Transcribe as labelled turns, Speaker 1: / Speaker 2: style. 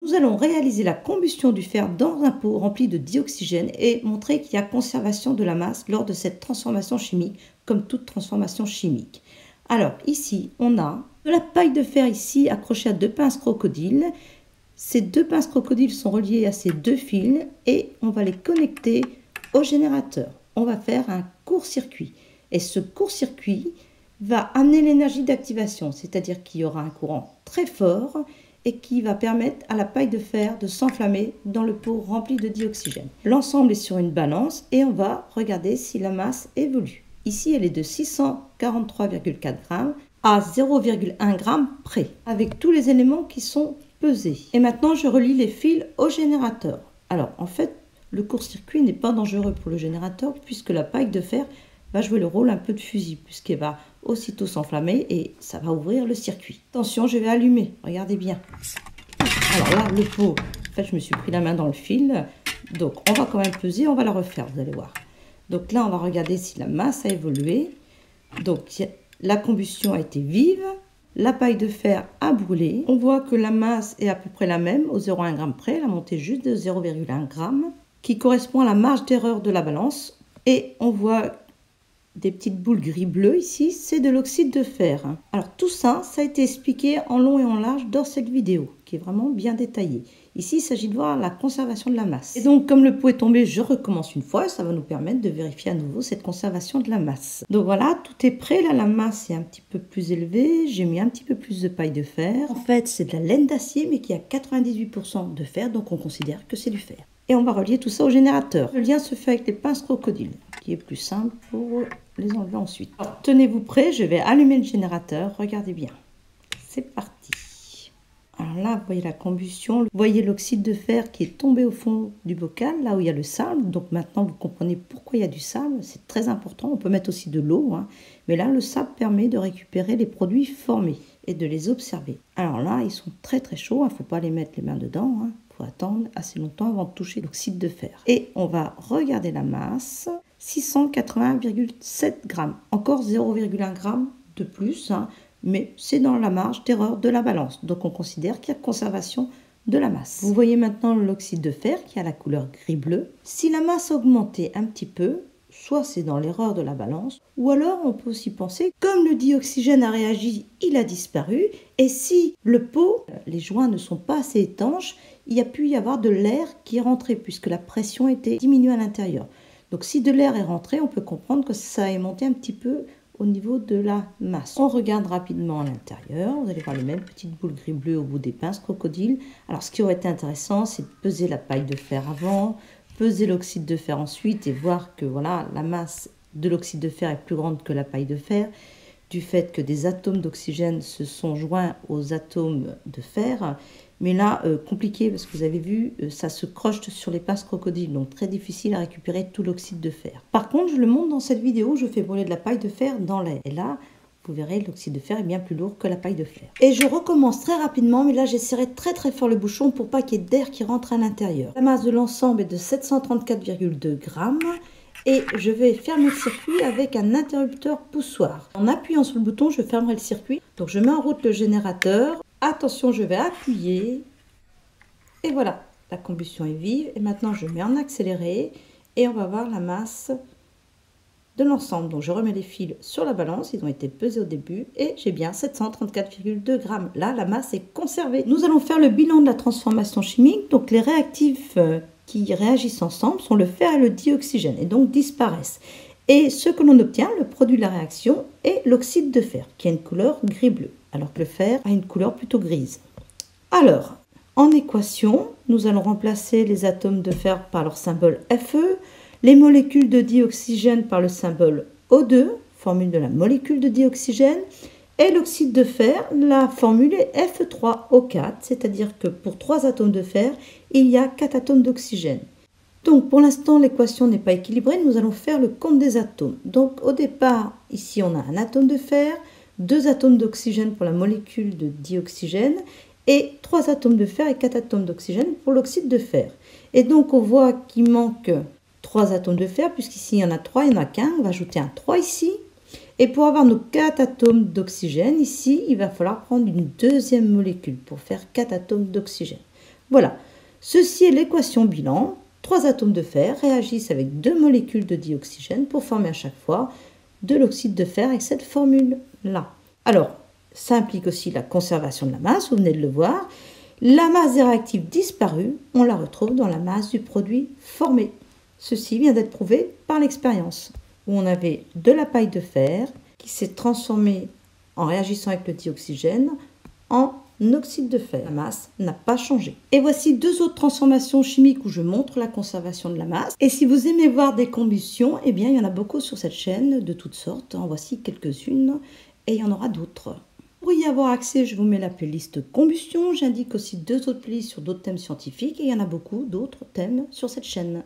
Speaker 1: Nous allons réaliser la combustion du fer dans un pot rempli de dioxygène et montrer qu'il y a conservation de la masse lors de cette transformation chimique, comme toute transformation chimique. Alors ici, on a de la paille de fer ici accrochée à 2 pinces crocodiles. Ces 2 pinces crocodiles sont reliées à ces 2 fils et on va les connecter au générateur. On va faire un court-circuit et ce court-circuit va amener l'énergie d'activation, c'est-à-dire qu'il y aura un courant très fort et qui va permettre à la paille de fer de s'enflammer dans le pot rempli de dioxygène. L'ensemble est sur une balance et on va regarder si la masse évolue. Ici, elle est de 643,4 g à 0,1 g près, avec tous les éléments qui sont pesés. Et maintenant, je relie les fils au générateur. Alors, en fait, le court-circuit n'est pas dangereux pour le générateur puisque la paille de fer va jouer le rôle un peu de fusible puisqu'elle va aussitôt s'enflammer et ça va ouvrir le circuit. Attention, je vais allumer, regardez bien. Alors là, le pot, en fait, je me suis pris la main dans le fil. Donc, on va quand même peser, on va la refaire, vous allez voir. Donc là, on va regarder si la masse a évolué. Donc, la combustion a été vive. La paille de fer a brûlé. On voit que la masse est à peu près la même, au 0,1 g près. Elle a monté juste de 0,1 g, qui correspond à la marge d'erreur de la balance. Et on voit des petites boules gris-bleu ici, c'est de l'oxyde de fer. Alors tout ça, ça a été expliqué en long et en large dans cette vidéo, qui est vraiment bien détaillée. Ici, il s'agit de voir la conservation de la masse. Et donc, comme le pot est tombé, je recommence une fois, ça va nous permettre de vérifier à nouveau cette conservation de la masse. Donc voilà, tout est prêt, là la masse est un petit peu plus élevée, j'ai mis un petit peu plus de paille de fer. En fait, c'est de la laine d'acier, mais qui a 98% de fer, donc on considère que c'est du fer. Et on va relier tout ça au générateur. Le lien se fait avec les pinces crocodiles, qui est plus simple pour les enlever ensuite. Alors, tenez-vous prêts, je vais allumer le générateur, regardez bien. C'est parti. Alors là, vous voyez la combustion, vous voyez l'oxyde de fer qui est tombé au fond du bocal, là où il y a le sable. Donc maintenant, vous comprenez pourquoi il y a du sable, c'est très important. On peut mettre aussi de l'eau, mais là, le sable permet de récupérer les produits formés et de les observer. Alors là, ils sont très très chauds, il ne faut pas les mettre les mains dedans, faut attendre assez longtemps avant de toucher l'oxyde de fer. Et on va regarder la masse, 681,7 g, encore 0,1 g de plus, mais c'est dans la marge d'erreur de la balance. Donc on considère qu'il y a conservation de la masse. Vous voyez maintenant l'oxyde de fer qui a la couleur gris-bleu. Si la masse a augmenté un petit peu, soit c'est dans l'erreur de la balance, ou alors on peut aussi penser, comme le dioxygène a réagi, il a disparu, et si le pot, les joints ne sont pas assez étanches, il y a pu y avoir de l'air qui est rentré, puisque la pression était diminuée à l'intérieur. Donc si de l'air est rentré, on peut comprendre que ça est monté un petit peu au niveau de la masse. On regarde rapidement à l'intérieur, vous allez voir les mêmes petites boules gris-bleu au bout des pinces crocodiles. Alors ce qui aurait été intéressant, c'est de peser la paille de fer avant, peser l'oxyde de fer ensuite et voir que voilà, la masse de l'oxyde de fer est plus grande que la paille de fer, du fait que des atomes d'oxygène se sont joints aux atomes de fer. Mais là, compliqué parce que vous avez vu, ça se croche sur les pinces crocodiles, donc très difficile à récupérer tout l'oxyde de fer. Par contre, je le montre dans cette vidéo, je fais brûler de la paille de fer dans l'air. Et là, vous verrez, l'oxyde de fer est bien plus lourd que la paille de fer. Et je recommence très rapidement, mais là, j'ai serré très très fort le bouchon pour pas qu'il y ait d'air qui rentre à l'intérieur. La masse de l'ensemble est de 734,2 g. Et je vais fermer le circuit avec un interrupteur poussoir. En appuyant sur le bouton, je fermerai le circuit. Donc je mets en route le générateur. Attention, je vais appuyer. Et voilà, la combustion est vive. Et maintenant, je mets en accéléré. Et on va voir la masse de l'ensemble. Donc je remets les fils sur la balance. Ils ont été pesés au début. Et j'ai bien 734,2 g. Là, la masse est conservée. Nous allons faire le bilan de la transformation chimique. Donc les réactifs qui réagissent ensemble sont le fer et le dioxygène et donc disparaissent. Et ce que l'on obtient, le produit de la réaction, est l'oxyde de fer qui a une couleur gris-bleu, alors que le fer a une couleur plutôt grise. Alors, en équation, nous allons remplacer les atomes de fer par leur symbole Fe, les molécules de dioxygène par le symbole O2, formule de la molécule de dioxygène, et l'oxyde de fer, la formule est Fe3O4, c'est-à-dire que pour 3 atomes de fer, il y a 4 atomes d'oxygène. Donc pour l'instant, l'équation n'est pas équilibrée, nous allons faire le compte des atomes. Donc au départ, ici on a un atome de fer, 2 atomes d'oxygène pour la molécule de dioxygène, et 3 atomes de fer et 4 atomes d'oxygène pour l'oxyde de fer. Et donc on voit qu'il manque 3 atomes de fer, puisqu'ici il y en a 3, il n'y en a qu'un, on va ajouter un 3 ici. Et pour avoir nos 4 atomes d'oxygène, ici, il va falloir prendre une deuxième molécule pour faire 4 atomes d'oxygène. Voilà, ceci est l'équation bilan. 3 atomes de fer réagissent avec 2 molécules de dioxygène pour former à chaque fois de l'oxyde de fer avec cette formule-là. Alors, ça implique aussi la conservation de la masse, vous venez de le voir. La masse des réactifs disparue, on la retrouve dans la masse du produit formé. Ceci vient d'être prouvé par l'expérience, où on avait de la paille de fer qui s'est transformée en réagissant avec le dioxygène en oxyde de fer. La masse n'a pas changé. Et voici 2 autres transformations chimiques où je montre la conservation de la masse. Et si vous aimez voir des combustions, eh bien il y en a beaucoup sur cette chaîne de toutes sortes. En voici quelques-unes et il y en aura d'autres. Pour y avoir accès, je vous mets la playlist combustion. J'indique aussi 2 autres playlists sur d'autres thèmes scientifiques et il y en a beaucoup d'autres thèmes sur cette chaîne.